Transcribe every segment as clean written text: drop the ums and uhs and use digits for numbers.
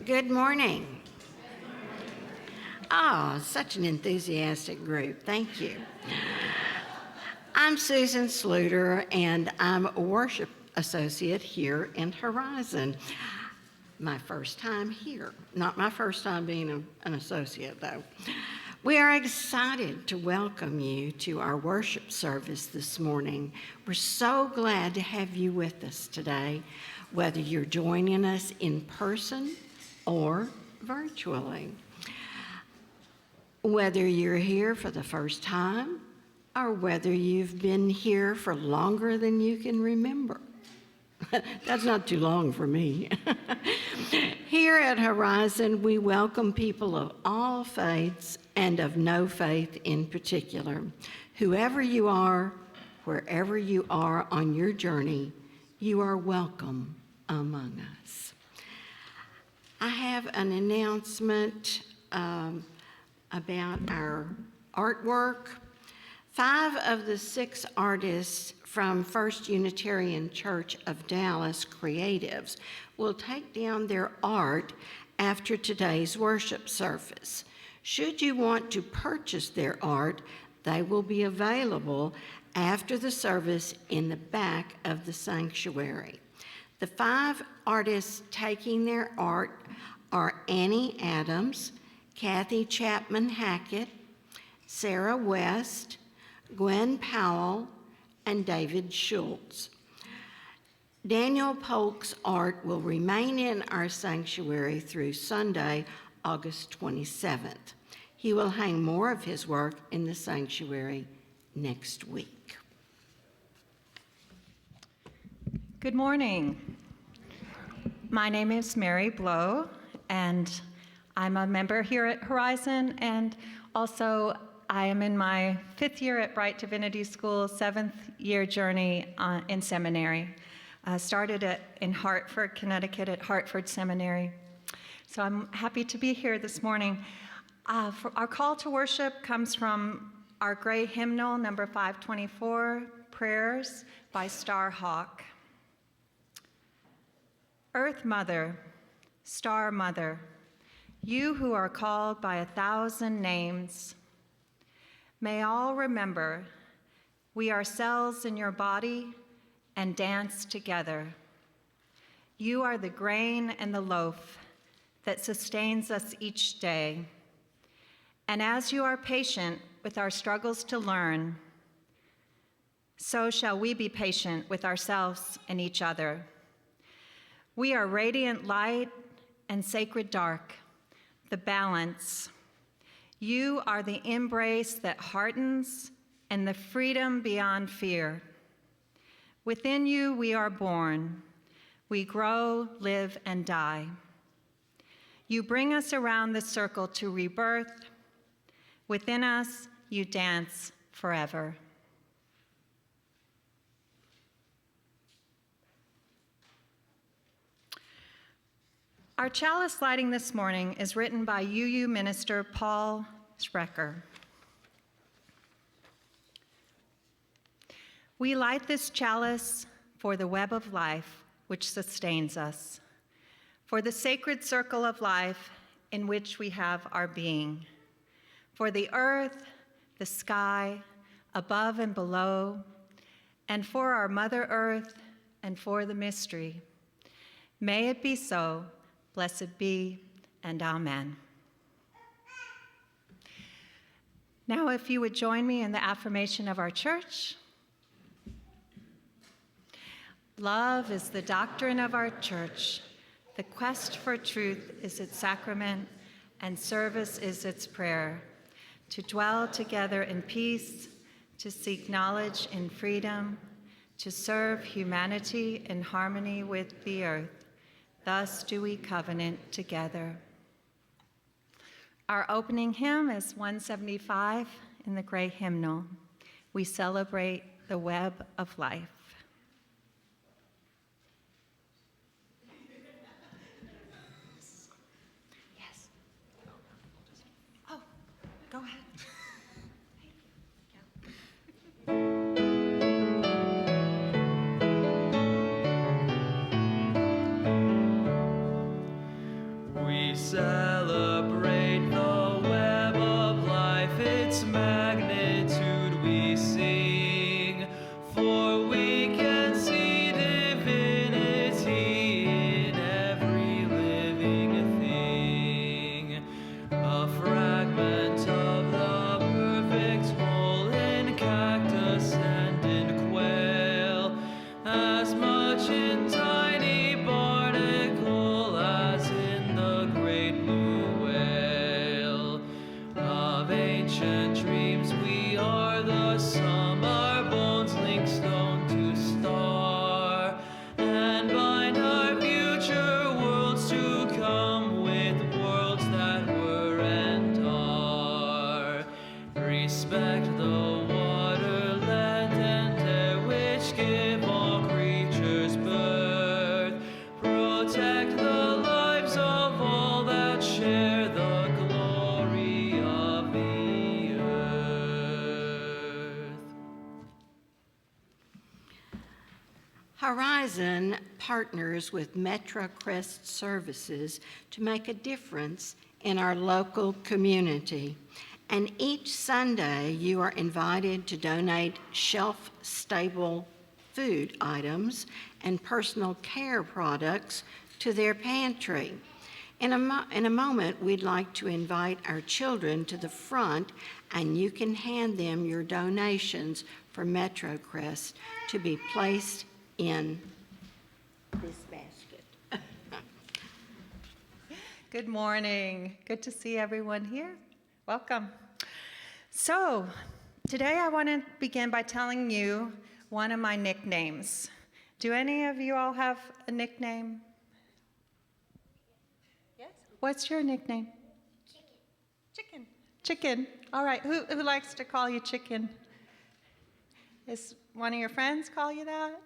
Good morning. Oh, such an enthusiastic group. Thank you. I'm Susan Sluter, and I'm a worship associate here in Horizon. My first time here. Not my first time being an associate, though. We are excited to welcome you to our worship service this morning. We're so glad to have you with us today, whether you're joining us in person or virtually. Whether you're here for the first time or whether you've been here for longer than you can remember. That's not too long for me. Here at Horizon, we welcome people of all faiths and of no faith in particular. Whoever you are, wherever you are on your journey, you are welcome among us. I have an announcement about our artwork. 5 of the 6 artists from First Unitarian Church of Dallas Creatives will take down their art after today's worship service. Should you want to purchase their art, they will be available after the service in the back of the sanctuary. The 5 artists taking their art are Annie Adams, Kathy Chapman Hackett, Sarah West, Gwen Powell, and David Schultz. Daniel Polk's art will remain in our sanctuary through Sunday, August 27th. He will hang more of his work in the sanctuary next week. Good morning. My name is Mary Blow, and I'm a member here at Horizon, and also I am in my 5th year at Bright Divinity School, 7th year journey in seminary. Started in Hartford, Connecticut at Hartford Seminary. So I'm happy to be here this morning. Our call to worship comes from our gray hymnal, number 524, Prayers by Starhawk. Earth Mother, Star Mother, you who are called by 1,000 names, may all remember we are cells in your body and dance together. You are the grain and the loaf that sustains us each day. And as you are patient with our struggles to learn, so shall we be patient with ourselves and each other. We are radiant light and sacred dark, the balance. You are the embrace that heartens and the freedom beyond fear. Within you we are born. We grow, live, and die. You bring us around the circle to rebirth. Within us you dance forever. Our chalice lighting this morning is written by UU minister Paul Sprecher. We light this chalice for the web of life which sustains us, for the sacred circle of life in which we have our being, for the earth, the sky, above and below, and for our Mother Earth and for the mystery. May it be so. Blessed be, and amen. Now, if you would join me in the affirmation of our church. Love is the doctrine of our church. The quest for truth is its sacrament, and service is its prayer. To dwell together in peace, to seek knowledge in freedom, to serve humanity in harmony with the earth. Thus do we covenant together. Our opening hymn is 175 in the gray hymnal. We celebrate the web of life. Yes. Oh, go ahead. We We celebrate the web of life, its magnitude we sing, for we can see divinity in every living thing. A fragment of the perfect whole in cactus and in quail, as much in tiny barnacle as in the great blue whale. Of ancient dreams we are the sum, our bones link stone to star, and bind our future worlds to come with worlds that were and are. Respect the water, land, and air which give all creatures birth. Protect the lives of all that share the glory of the earth. Horizon partners with Metro Crest Services to make a difference in our local community. And each Sunday, you are invited to donate shelf-stable food items and personal care products to their pantry. In a moment, we'd like to invite our children to the front, and you can hand them your donations for Metro Crest to be placed in this basket. Good morning. Good to see everyone here. Welcome. So, today I want to begin by telling you one of my nicknames. Do any of you all have a nickname? Yes? What's your nickname? Chicken. Chicken. All right. Who likes to call you Chicken? Is one of your friends call you that?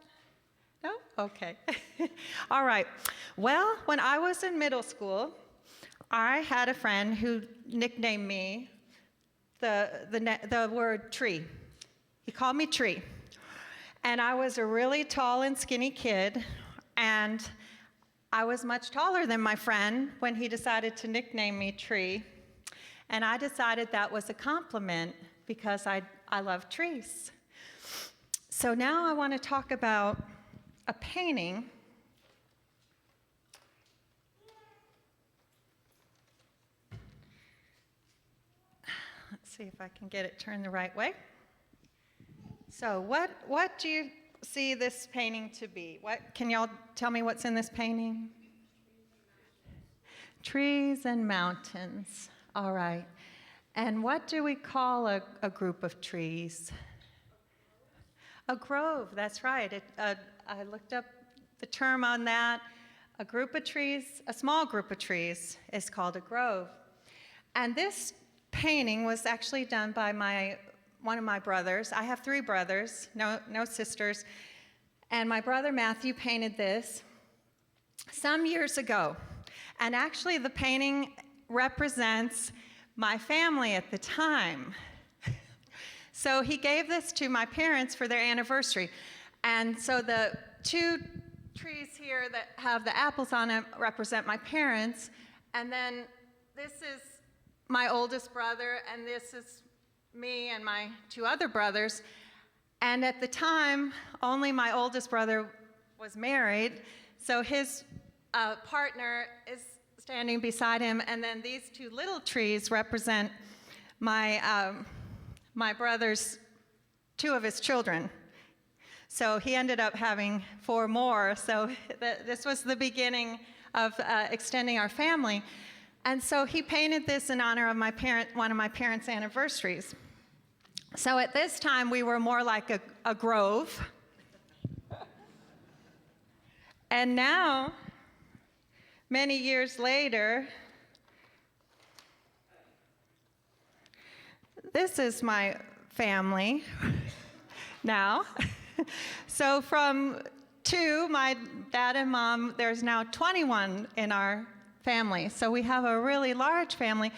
No? Okay. All right. Well, when I was in middle school, I had a friend who nicknamed me the word tree. He called me Tree. And I was a really tall and skinny kid, and I was much taller than my friend when he decided to nickname me Tree. And I decided that was a compliment because I love trees. So now I want to talk about a painting. Let's see if I can get it turned the right way. So what do you see this painting to be? Can y'all tell me what's in this painting? Trees and mountains. All right. And what do we call a group of trees? A grove, that's right. I looked up the term on that. A group of trees, a small group of trees, is called a grove. And this painting was actually done by one of my brothers. I have 3 brothers, no sisters. And my brother Matthew painted this some years ago. And actually the painting represents my family at the time. So he gave this to my parents for their anniversary. And so the 2 trees here that have the apples on them represent my parents. And then this is my oldest brother, and this is me and my 2 other brothers. And at the time, only my oldest brother was married, so his partner is standing beside him, and then these 2 little trees represent my brother's 2 of his children. So he ended up having 4 more, so this was the beginning of extending our family. And so he painted this in honor of one of my parents' anniversaries. So at this time, we were more like a grove. And now, many years later, this is my family now. So from 2, my dad and mom, there's now 21 in our family. So we have a really large family,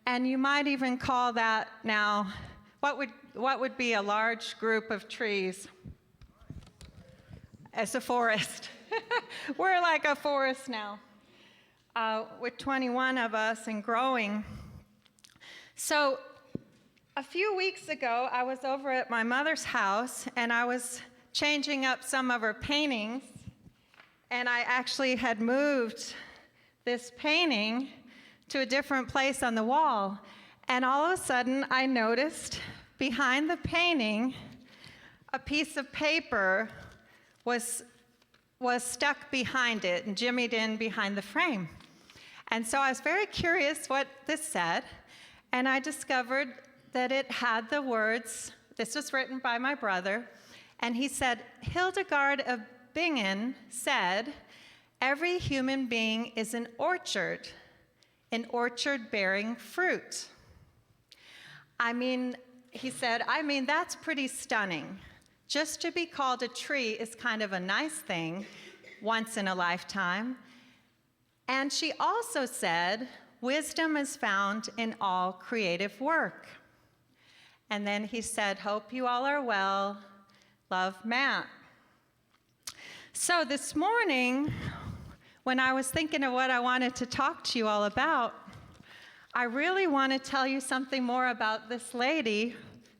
and you might even call that now, what would be a large group of trees? As a forest. We're like a forest now. with 21 of us and growing. So a few weeks ago, I was over at my mother's house, and I was changing up some of her paintings, and I actually had moved this painting to a different place on the wall. And all of a sudden, I noticed behind the painting, a piece of paper was stuck behind it and jimmied in behind the frame. And so I was very curious what this said, and I discovered that it had the words, this was written by my brother, and he said, Hildegard of Bingen said, every human being is an orchard bearing fruit. He said, that's pretty stunning. Just to be called a tree is kind of a nice thing, once in a lifetime. And she also said, wisdom is found in all creative work. And then he said, hope you all are well. Love, Matt. So this morning, when I was thinking of what I wanted to talk to you all about, I really want to tell you something more about this lady,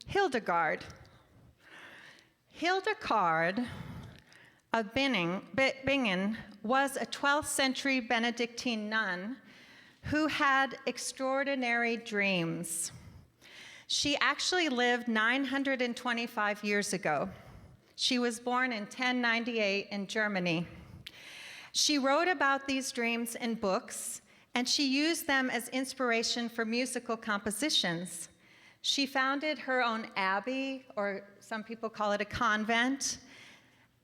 Hildegard. Hildegard of Bingen was a 12th century Benedictine nun who had extraordinary dreams. She actually lived 925 years ago. She was born in 1098 in Germany. She wrote about these dreams in books, and she used them as inspiration for musical compositions. She founded her own abbey, or some people call it a convent,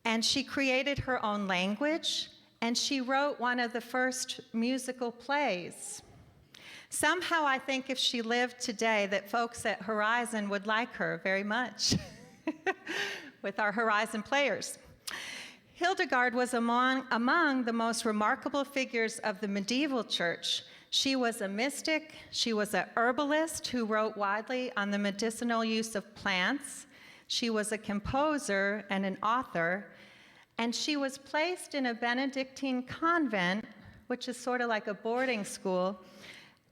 and she created her own language, and she wrote one of the first musical plays. Somehow I think if she lived today that folks at Horizon would like her very much with our Horizon players. Hildegard was among the most remarkable figures of the medieval church. She was a mystic, she was a herbalist who wrote widely on the medicinal use of plants. She was a composer and an author, and she was placed in a Benedictine convent, which is sort of like a boarding school,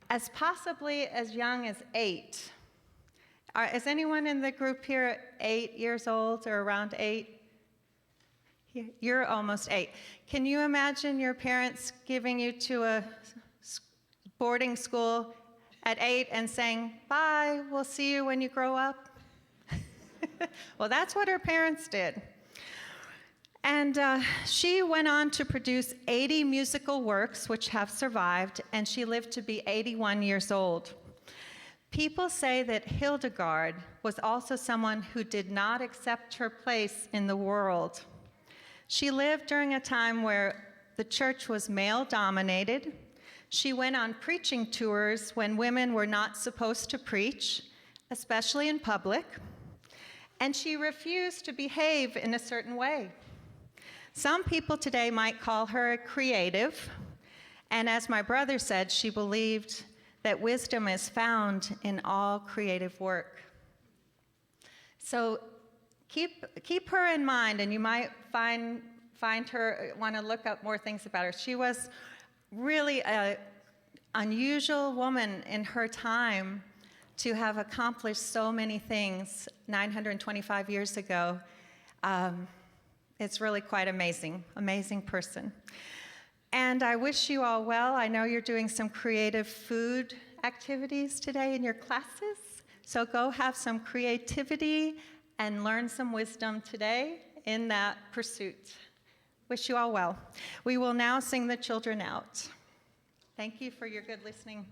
as possibly as young as 8. Is anyone in the group here 8 years old or around 8? You're almost 8. Can you imagine your parents giving you to a boarding school at 8 and saying, bye, we'll see you when you grow up? Well, that's what her parents did. And she went on to produce 80 musical works, which have survived, and she lived to be 81 years old. People say that Hildegard was also someone who did not accept her place in the world. She lived during a time where the church was male-dominated. She went on preaching tours when women were not supposed to preach, especially in public, and she refused to behave in a certain way. Some people today might call her a creative, and as my brother said, she believed that wisdom is found in all creative work. So keep her in mind, and you might find her, want to look up more things about her. She was really an unusual woman in her time to have accomplished so many things 925 years ago. It's really quite amazing person. And I wish you all well. I know you're doing some creative food activities today in your classes, so go have some creativity and learn some wisdom today in that pursuit. Wish you all well. We will now sing the children out. Thank you for your good listening.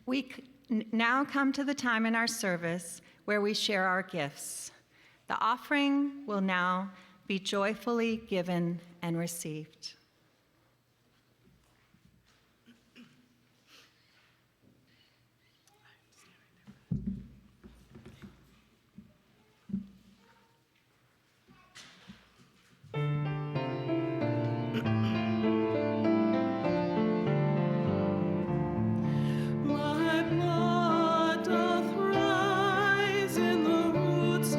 We now come to the time in our service where we share our gifts. The offering will now be joyfully given and received. My blood doth rise in the roots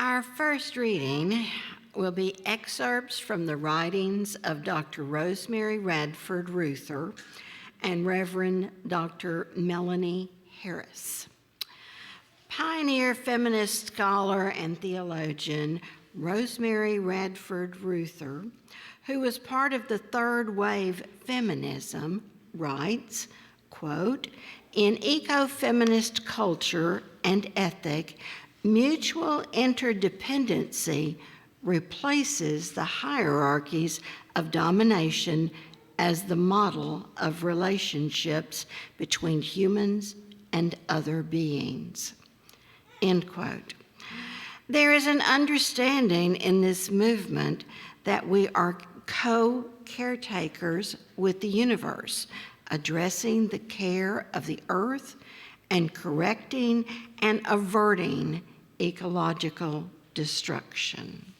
Our first reading will be excerpts from the writings of Dr. Rosemary Radford Ruther and Reverend Dr. Melanie Harris. Pioneer feminist scholar and theologian Rosemary Radford Ruther, who was part of the third wave feminism, writes, quote, "In ecofeminist culture and ethic, mutual interdependency replaces the hierarchies of domination as the model of relationships between humans and other beings." End quote. There is an understanding in this movement that we are co-caretakers with the universe, addressing the care of the earth and correcting and averting ecological destruction.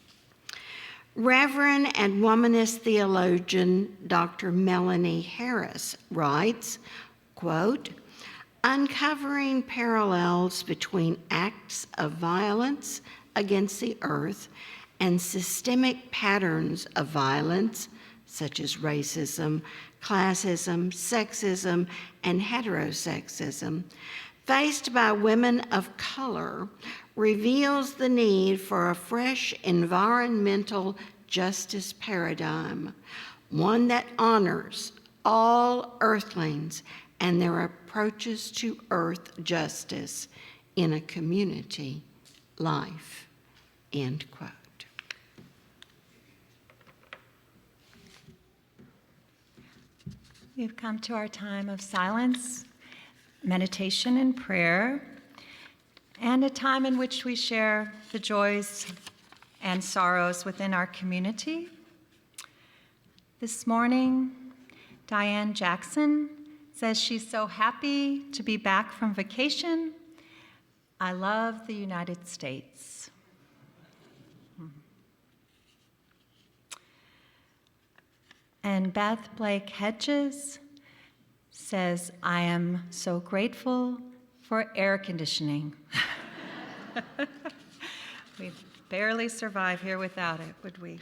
Reverend and womanist theologian Dr. Melanie Harris writes, quote, "Uncovering parallels between acts of violence against the earth and systemic patterns of violence, such as racism, classism, sexism, and heterosexism, faced by women of color, reveals the need for a fresh environmental justice paradigm, one that honors all earthlings and their approaches to earth justice in a community life." End quote. We've come to our time of silence, meditation, and prayer, and a time in which we share the joys and sorrows within our community. This morning, Diane Jackson says she's so happy to be back from vacation. "I love the United States." And Beth Blake Hedges says, "I am so grateful for air conditioning." We'd barely survive here without it, would we?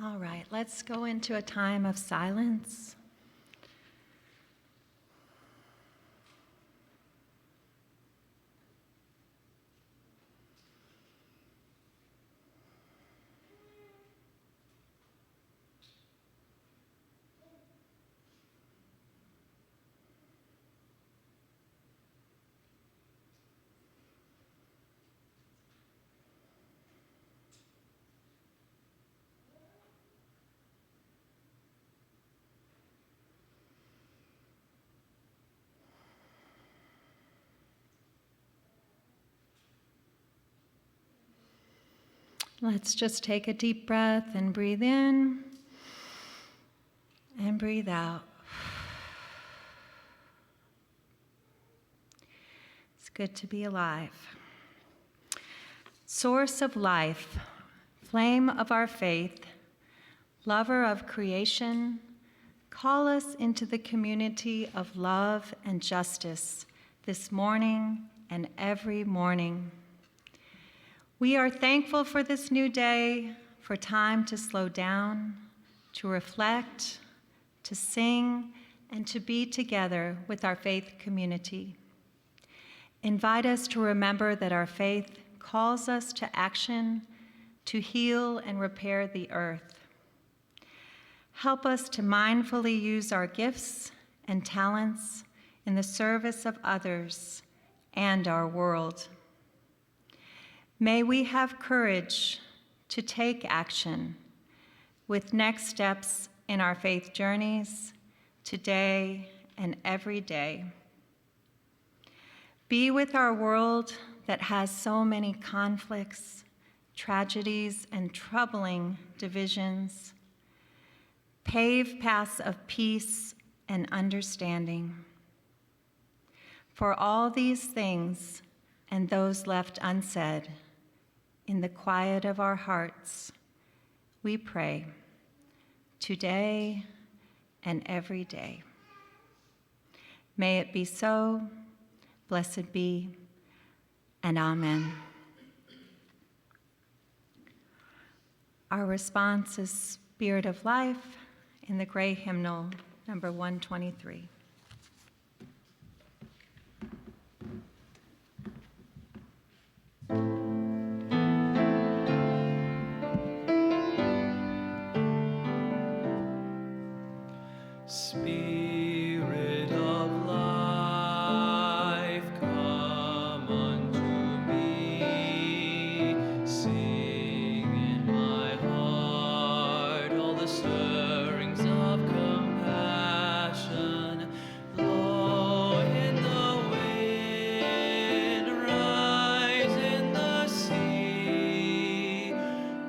All right, let's go into a time of silence. Let's just take a deep breath and breathe in and breathe out. It's good to be alive. Source of life, flame of our faith, lover of creation, call us into the community of love and justice this morning and every morning. We are thankful for this new day, for time to slow down, to reflect, to sing, and to be together with our faith community. Invite us to remember that our faith calls us to action, to heal and repair the earth. Help us to mindfully use our gifts and talents in the service of others and our world. May we have courage to take action with next steps in our faith journeys today and every day. Be with our world that has so many conflicts, tragedies, and troubling divisions. Pave paths of peace and understanding. For all these things and those left unsaid, in the quiet of our hearts, we pray today and every day. May it be so. Blessed be and amen. Our response is Spirit of Life in the gray hymnal, number 123. Spirit of life, come unto me. Sing in my heart all the stirrings of compassion. Blow in the wind, rise in the sea.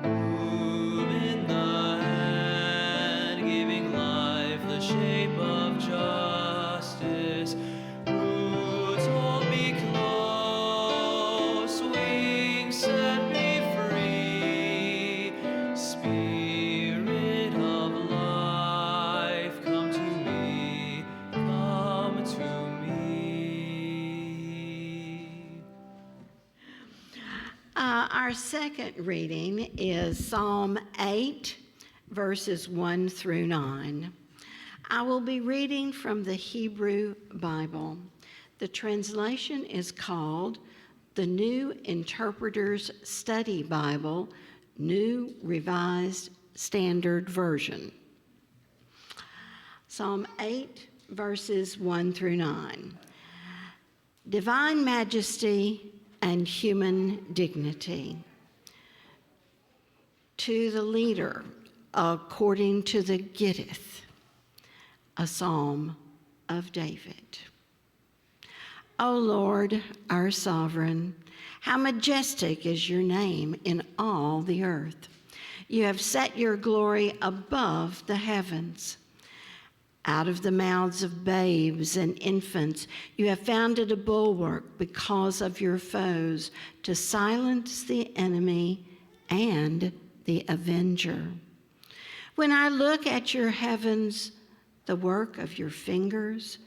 Move in the hand, giving life the shape of justice. Roots hold me close, wings set me free. Spirit of life, come to me, come to me. Our second reading is Psalm 8, verses 1 through 9. I will be reading from the Hebrew Bible. The translation is called the New Interpreter's Study Bible, New Revised Standard Version. Psalm 8, verses 1 through 9. Divine majesty and human dignity. To the leader, according to the Gittith, a psalm of David. O Lord, our sovereign, how majestic is your name in all the earth. You have set your glory above the heavens. Out of the mouths of babes and infants, you have founded a bulwark because of your foes, to silence the enemy and the avenger. When I look at your heavens, the work of your fingers,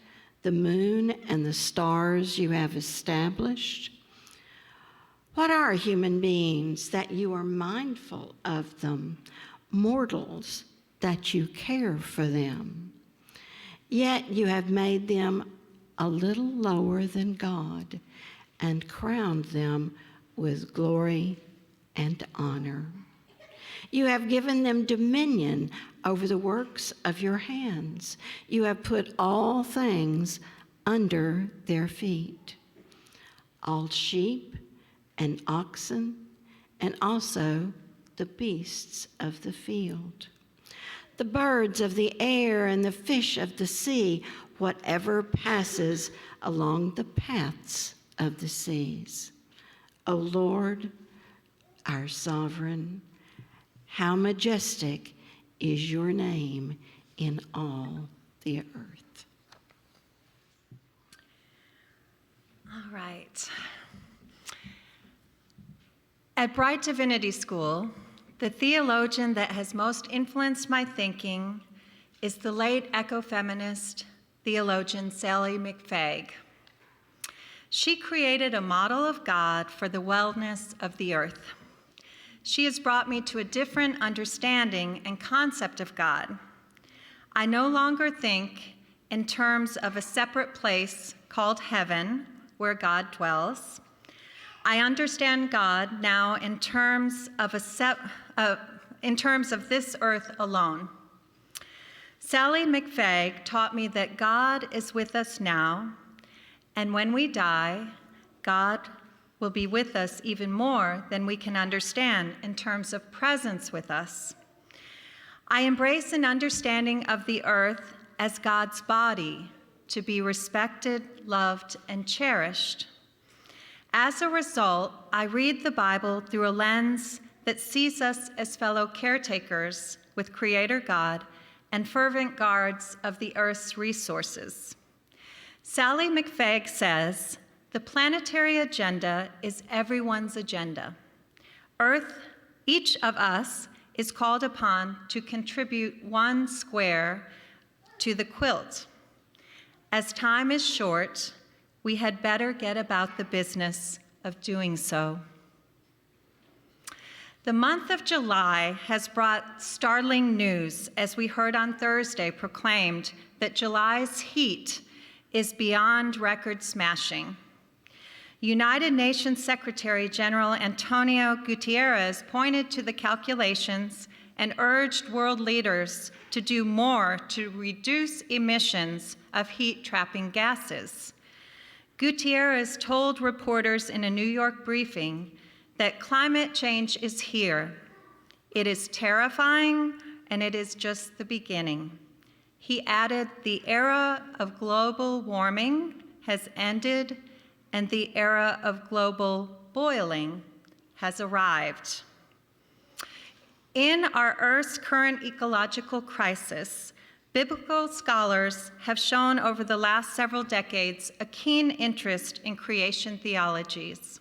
the moon and the stars you have established, what are human beings that you are mindful of them, mortals that you care for them? Yet you have made them a little lower than God and crowned them with glory and honor. You have given them dominion over the works of your hands. You have put all things under their feet, all sheep and oxen, and also the beasts of the field, the birds of the air and the fish of the sea, whatever passes along the paths of the seas. O Lord, our sovereign, how majestic is your name in all the earth. All right. At Bright Divinity School, the theologian that has most influenced my thinking is the late ecofeminist theologian Sally McFaig. She created a model of God for the wellness of the earth. She has brought me to a different understanding and concept of God. I no longer think in terms of a separate place called heaven where God dwells. I understand God now in terms of this earth alone. Sally McFaig taught me that God is with us now, and when we die, God will be with us even more than we can understand in terms of presence with us. I embrace an understanding of the earth as God's body, to be respected, loved, and cherished. As a result, I read the Bible through a lens that sees us as fellow caretakers with Creator God and fervent guards of the earth's resources. Sally McFaig says, the planetary agenda is everyone's agenda. Earth, each of us, is called upon to contribute one square to the quilt. As time is short, we had better get about the business of doing so. The month of July has brought startling news, as we heard on Thursday proclaimed that July's heat is beyond record smashing. United Nations Secretary General Antonio Guterres pointed to the calculations and urged world leaders to do more to reduce emissions of heat-trapping gases. Guterres told reporters in a New York briefing that climate change is here. It is terrifying, and it is just the beginning. He added, the era of global warming has ended, and the era of global boiling has arrived. In our Earth's current ecological crisis, biblical scholars have shown over the last several decades a keen interest in creation theologies.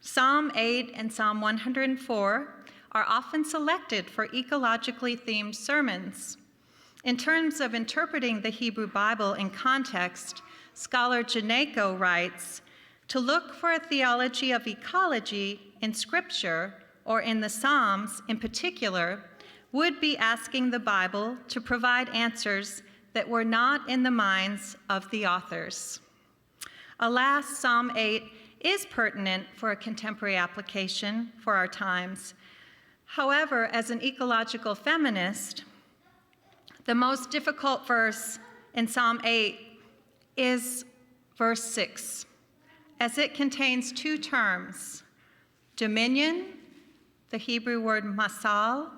Psalm 8 and Psalm 104 are often selected for ecologically themed sermons. In terms of interpreting the Hebrew Bible in context, scholar Janeko writes, to look for a theology of ecology in Scripture, or in the Psalms in particular, would be asking the Bible to provide answers that were not in the minds of the authors. Alas, Psalm 8 is pertinent for a contemporary application for our times. However, as an ecological feminist, the most difficult verse in Psalm 8 is verse 6, as it contains two terms, dominion, the Hebrew word masal,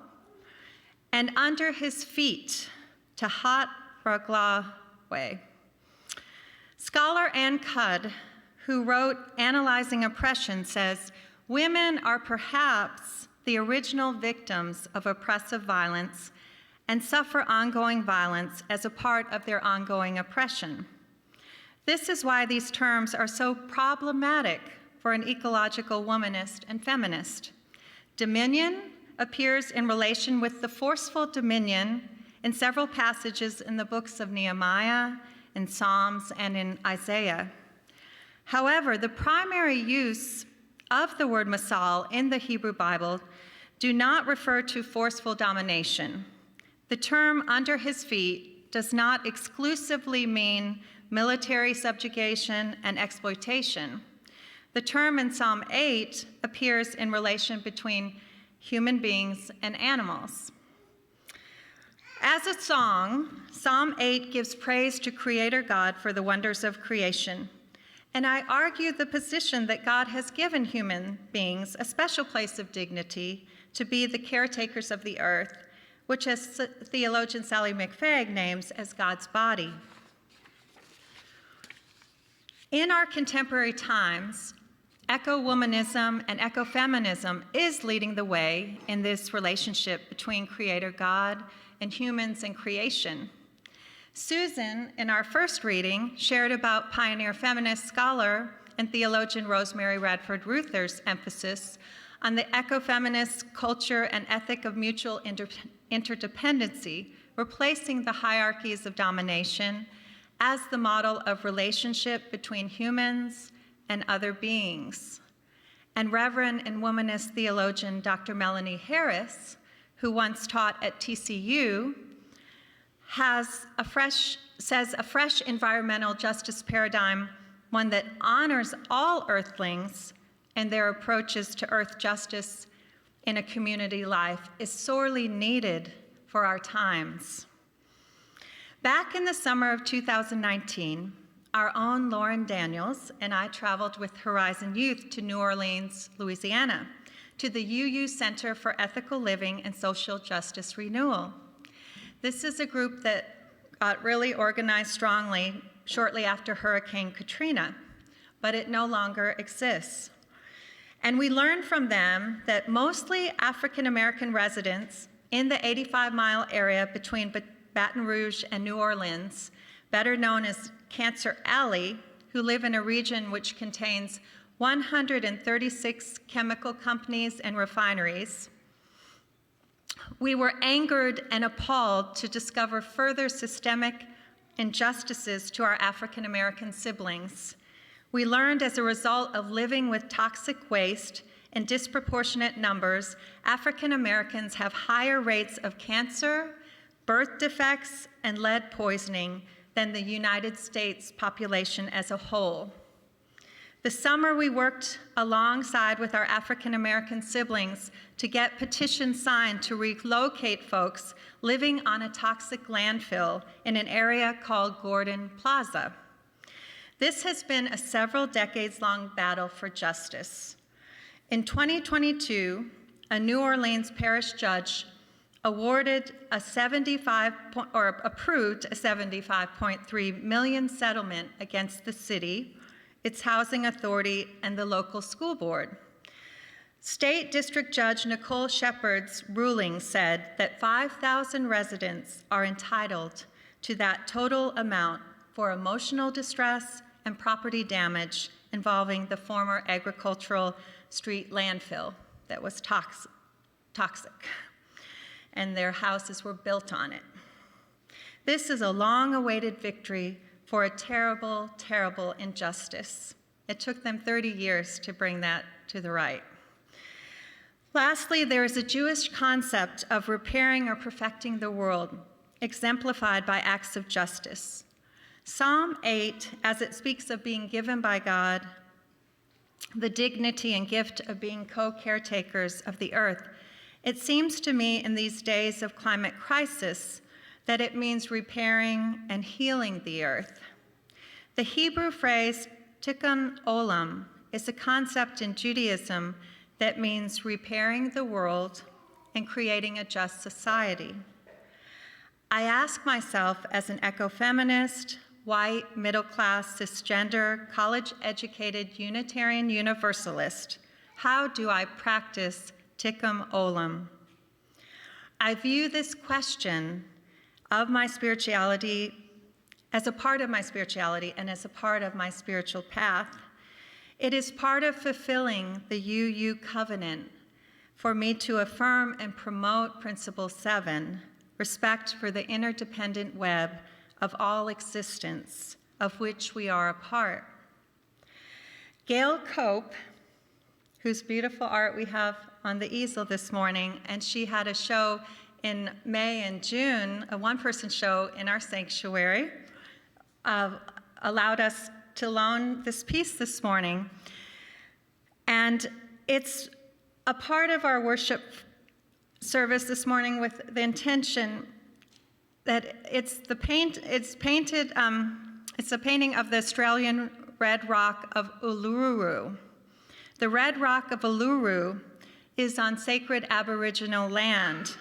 and under his feet, tahat raglah. Scholar Ann Cudd, who wrote Analyzing Oppression, says, women are perhaps the original victims of oppressive violence and suffer ongoing violence as a part of their ongoing oppression. This is why these terms are so problematic for an ecological womanist and feminist. Dominion appears in relation with the forceful dominion in several passages in the books of Nehemiah, in Psalms, and in Isaiah. However, the primary use of the word masal in the Hebrew Bible do not refer to forceful domination. The term under his feet does not exclusively mean military subjugation and exploitation. The term in Psalm 8 appears in relation between human beings and animals. As a song, Psalm 8 gives praise to Creator God for the wonders of creation. And I argue the position that God has given human beings a special place of dignity to be the caretakers of the earth, which as theologian Sally McFagg names as God's body. In our contemporary times, eco-womanism and ecofeminism is leading the way in this relationship between Creator God and humans and creation. Susan, in our first reading, shared about pioneer feminist scholar and theologian Rosemary Radford Ruther's emphasis on the ecofeminist culture and ethic of mutual interdependency, replacing the hierarchies of domination as the model of relationship between humans and other beings. And Reverend and womanist theologian Dr. Melanie Harris, who once taught at TCU, says a fresh environmental justice paradigm, one that honors all earthlings and their approaches to earth justice in a community life, is sorely needed for our times. Back in the summer of 2019, our own Lauren Daniels and I traveled with Horizon Youth to New Orleans, Louisiana, to the UU Center for Ethical Living and Social Justice Renewal. This is a group that got really organized strongly shortly after Hurricane Katrina, but it no longer exists. And we learned from them that mostly African-American residents in the 85-mile area between Baton Rouge and New Orleans, better known as Cancer Alley, who live in a region which contains 136 chemical companies and refineries. We were angered and appalled to discover further systemic injustices to our African American siblings. We learned as a result of living with toxic waste in disproportionate numbers, African Americans have higher rates of cancer, birth defects, and lead poisoning than the United States population as a whole. This summer, we worked alongside with our African American siblings to get petitions signed to relocate folks living on a toxic landfill in an area called Gordon Plaza. This has been a several decades-long battle for justice. In 2022, a New Orleans parish judge approved a $75.3 million settlement against the city, its housing authority, and the local school board. State District Judge Nicole Shepard's ruling said that 5,000 residents are entitled to that total amount for emotional distress and property damage involving the former agricultural street landfill that was toxic, and their houses were built on it. This is a long-awaited victory for a terrible, terrible injustice. It took them 30 years to bring that to the right. Lastly, there is a Jewish concept of repairing or perfecting the world, exemplified by acts of justice. Psalm 8, as it speaks of being given by God, the dignity and gift of being co-caretakers of the earth, it seems to me in these days of climate crisis that it means repairing and healing the earth. The Hebrew phrase tikkun olam is a concept in Judaism that means repairing the world and creating a just society. I ask myself as an ecofeminist, white, middle-class, cisgender, college-educated Unitarian Universalist, how do I practice tikkun olam? I view this question of my spirituality as a part of my spirituality and as a part of my spiritual path. It is part of fulfilling the UU covenant for me to affirm and promote Principle 7, respect for the interdependent web of all existence, of which we are a part. Gail Cope, whose beautiful art we have on the easel this morning, and she had a show in May and June, a one-person show in our sanctuary, allowed us to loan this piece this morning. And it's a part of our worship service this morning with the intention that it's a painting of the Australian Red Rock of Uluru. The Red Rock of Uluru is on sacred Aboriginal land.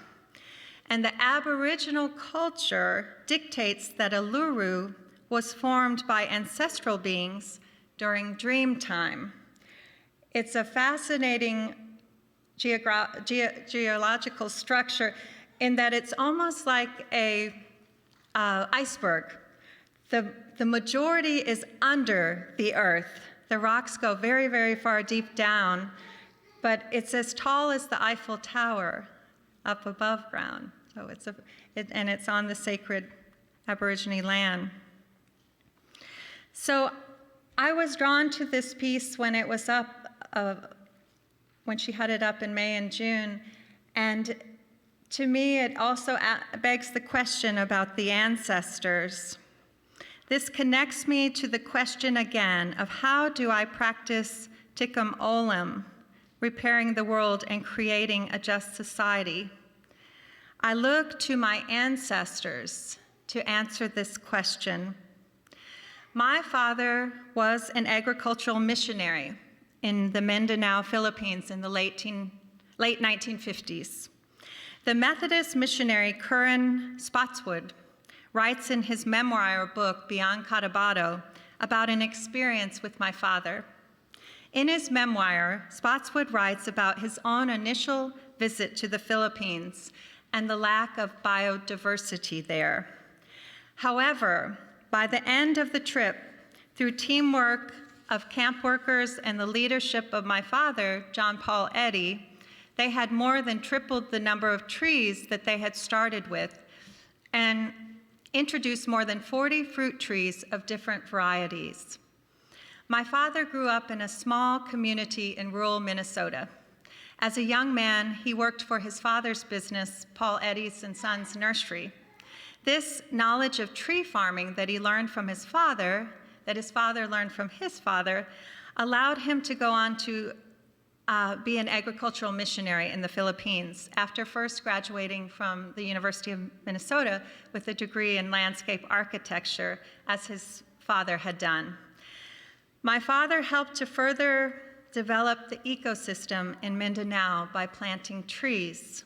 And the Aboriginal culture dictates that Uluru was formed by ancestral beings during dream time. It's a fascinating geological structure in that it's almost like a iceberg. The majority is under the earth. The rocks go very, very far deep down, but it's as tall as the Eiffel Tower up above ground. So it's on the sacred Aborigine land. So I was drawn to this piece when it was up, when she had it up in May and June, and to me it also begs the question about the ancestors. This connects me to the question again of how do I practice tikkun olam, repairing the world and creating a just society. I look to my ancestors to answer this question. My father was an agricultural missionary in the Mindanao, Philippines in the late 1950s. The Methodist missionary Curran Spotswood writes in his memoir or book, Beyond Cotabato, about an experience with my father. In his memoir, Spotswood writes about his own initial visit to the Philippines and the lack of biodiversity there. However, by the end of the trip, through teamwork of camp workers and the leadership of my father, John Paul Eddy, they had more than tripled the number of trees that they had started with and introduced more than 40 fruit trees of different varieties. My father grew up in a small community in rural Minnesota. As a young man, he worked for his father's business, Paul Eddy's and Sons Nursery. This knowledge of tree farming that he learned from his father, that his father learned from his father, allowed him to go on to be an agricultural missionary in the Philippines after first graduating from the University of Minnesota with a degree in landscape architecture, as his father had done. My father helped to further develop the ecosystem in Mindanao by planting trees.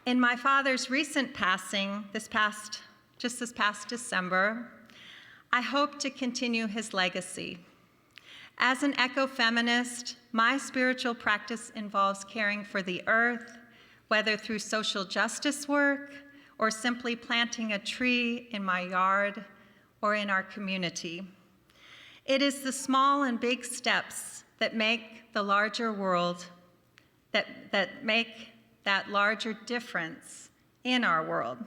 In my father's recent passing, this past December, I hope to continue his legacy. As an ecofeminist, my spiritual practice involves caring for the earth, whether through social justice work or simply planting a tree in my yard or in our community. It is the small and big steps that make the larger world, that make that larger difference in our world.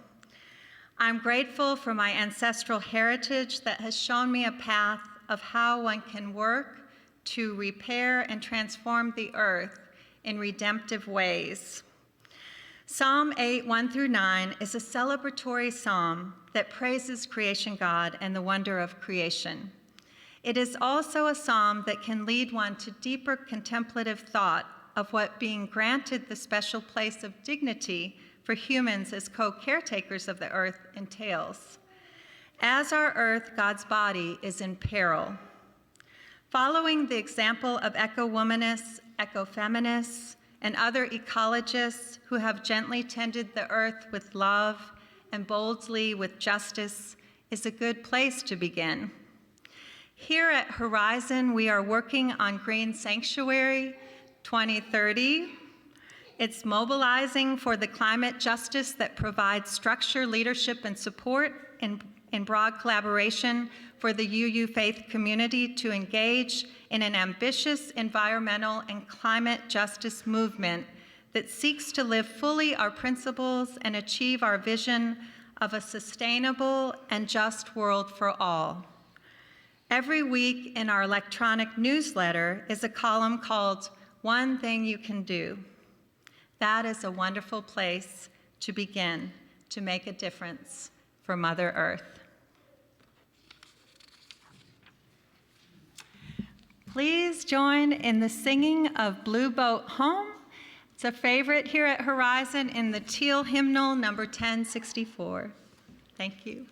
I'm grateful for my ancestral heritage that has shown me a path of how one can work to repair and transform the earth in redemptive ways. Psalm 8, 1-9 is a celebratory psalm that praises creation God and the wonder of creation. It is also a psalm that can lead one to deeper contemplative thought of what being granted the special place of dignity for humans as co-caretakers of the earth entails. As our earth, God's body is in peril. Following the example of eco-womanists, ecofeminists, and other ecologists who have gently tended the earth with love and boldly with justice is a good place to begin. Here at Horizon, we are working on Green Sanctuary 2030. It's mobilizing for the climate justice that provides structure, leadership, and support in broad collaboration for the UU faith community to engage in an ambitious environmental and climate justice movement that seeks to live fully our principles and achieve our vision of a sustainable and just world for all. Every week in our electronic newsletter is a column called One Thing You Can Do. That is a wonderful place to begin to make a difference for Mother Earth. Please join in the singing of Blue Boat Home. It's a favorite here at Horizon in the Teal Hymnal, number 1064. Thank you.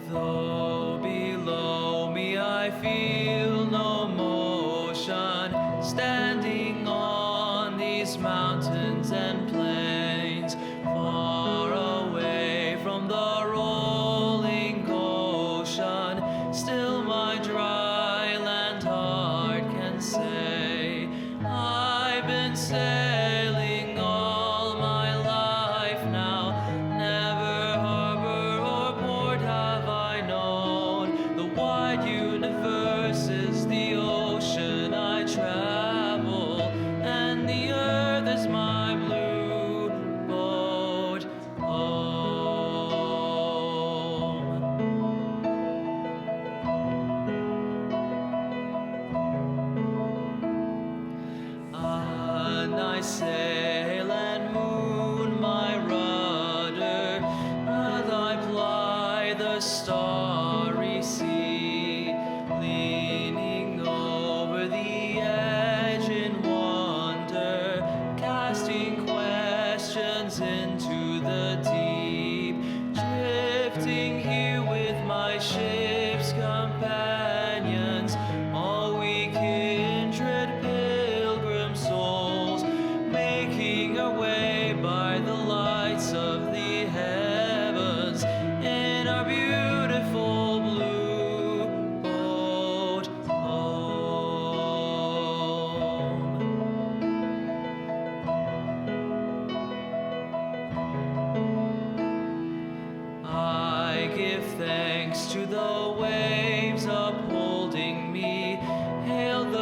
Though below me I feel no motion, standing on these mountains and plains, far away from the rolling ocean, still my dry land heart can say, I've been sailing all my life now, never harbor or port have I known. The wide universe is the ocean I travel, and the earth is my blue boat home. And I sail and moon my rudder, and I ply the starry sea, leaning over the edge in wonder, casting questions into the deep, drifting here with my ship's companions, all we kindred pilgrim souls, making our way by the lights of the heavens in our beautiful blue boat home. I give thanks to the waves upholding me, hail the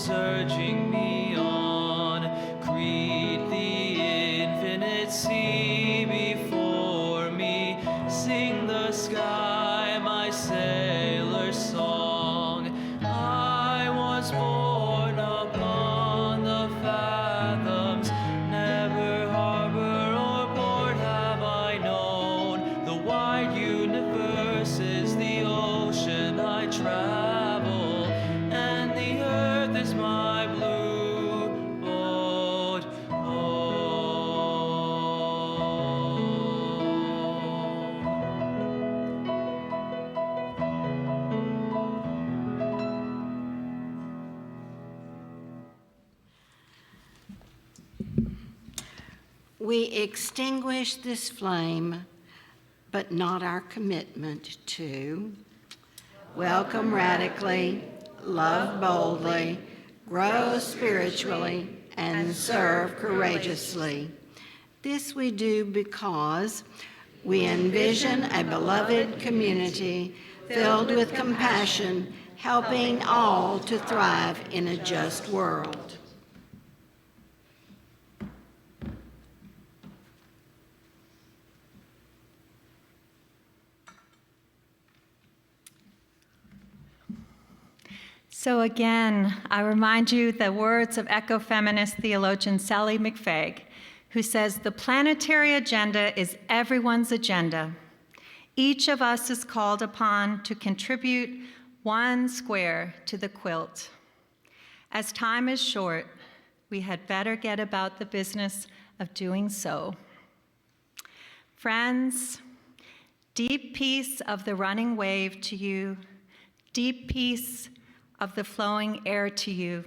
is urging me on. Greet the infinite sea before me. Sing the sky my sailor's song. I was born upon the fathoms, never harbor or port have I known. The wide universe is the ocean I travel, and the earth is my blue boat We extinguish this flame, but not our commitment to welcome radically, love boldly, grow spiritually, and serve courageously. This we do because we envision a beloved community filled with compassion, helping all to thrive in a just world. So again, I remind you the words of ecofeminist theologian Sally McFaig, who says, "The planetary agenda is everyone's agenda. Each of us is called upon to contribute one square to the quilt. As time is short, we had better get about the business of doing so." Friends, deep peace of the running wave to you, deep peace of the flowing air to you,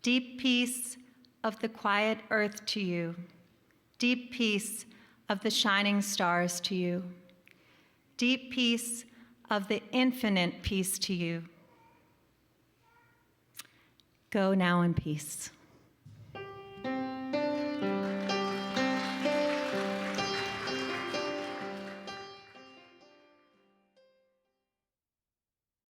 deep peace of the quiet earth to you, deep peace of the shining stars to you, deep peace of the infinite peace to you. Go now in peace.